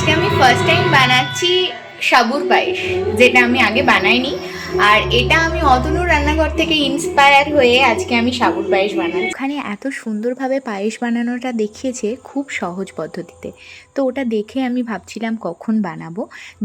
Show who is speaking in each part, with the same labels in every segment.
Speaker 1: আজকে আমি first time বানাচ্ছি সাবুর পায়েস, যেটা আমি আগে বানাইনি। আর এটা আমি অতনুর রান্নাঘর থেকে ইন্সপায়ার হয়ে আজকে আমি সাবুর পায়েস বানাই। ওখানে এত সুন্দরভাবে পায়েস বানানোটা দেখিয়েছে খুব সহজ পদ্ধতিতে, তো ওটা দেখে আমি ভাবছিলাম কখন বানাবো।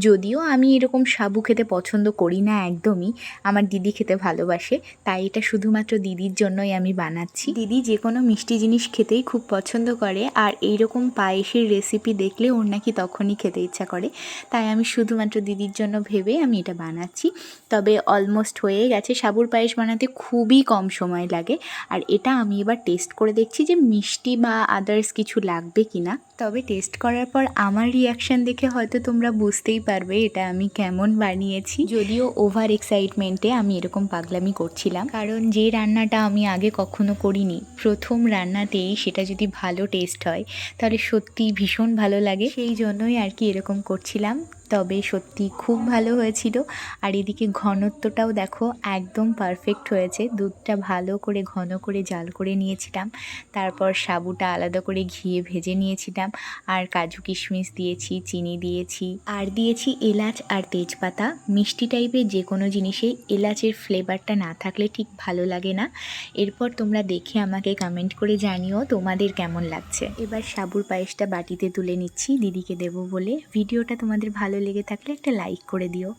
Speaker 1: যদিও আমি এরকম সাবু খেতে পছন্দ করি না একদমই, আমার দিদি খেতে ভালোবাসে, তাই এটা শুধুমাত্র দিদির জন্যই আমি বানাচ্ছি। দিদি যে কোনো মিষ্টি জিনিস খেতেই খুব পছন্দ করে, আর এইরকম পায়েসের রেসিপি দেখলে ওর নাকি তখনই খেতে ইচ্ছা করে, তাই আমি শুধুমাত্র দিদির জন্য ভেবে আমি এটা বানাচ্ছি। তবে অলমোস্ট হয়ে গেছে। সাবুর পায়েস বানাতে খুবই কম সময় লাগে। আর এটা আমি এবার টেস্ট করে দেখছি যে মিষ্টি বা আদার্স কিছু লাগবে কি না। তবে টেস্ট করার পর আমার রিয়াকশান দেখে হয়তো তোমরা বুঝতেই পারবে এটা আমি কেমন বানিয়েছি। যদিও ওভার এক্সাইটমেন্টে আমি এরকম পাগলামি করছিলাম, কারণ যে রান্নাটা আমি আগে কখনো করিনি, প্রথম রান্নাতেই সেটা যদি ভালো টেস্ট হয় তাহলে সত্যিই ভীষণ ভালো লাগে, সেই জন্যই আর কি এরকম করছিলাম। তবে সত্যি খুব ভালো হয়েছিল। আর এদিকে ঘনত্বটাও দেখো একদম পারফেক্ট হয়েছে। দুধটা ভালো করে ঘন করে জাল করে নিয়েছিলাম, তারপর সাবুটা আলাদা করে ঘিয়ে ভেজে নিয়েছিলাম, আর কাজু কিশমিশ দিয়েছি, চিনি দিয়েছি, আর দিয়েছি এলাচ আর তেজপাতা। মিষ্টি টাইপের যে কোনো জিনিসে এলাচের ফ্লেভারটা না থাকলে ঠিক ভালো লাগে না। এরপর তোমরা দেখে আমাকে কমেন্ট করে জানিও তোমাদের কেমন লাগছে। এবার সাবুর পায়েসটা বাটিতে তুলে নিচ্ছি দিদিকে দেবো বলে। ভিডিওটা তোমাদের ভালো লেগে থাকলে একটা লাইক করে দিও।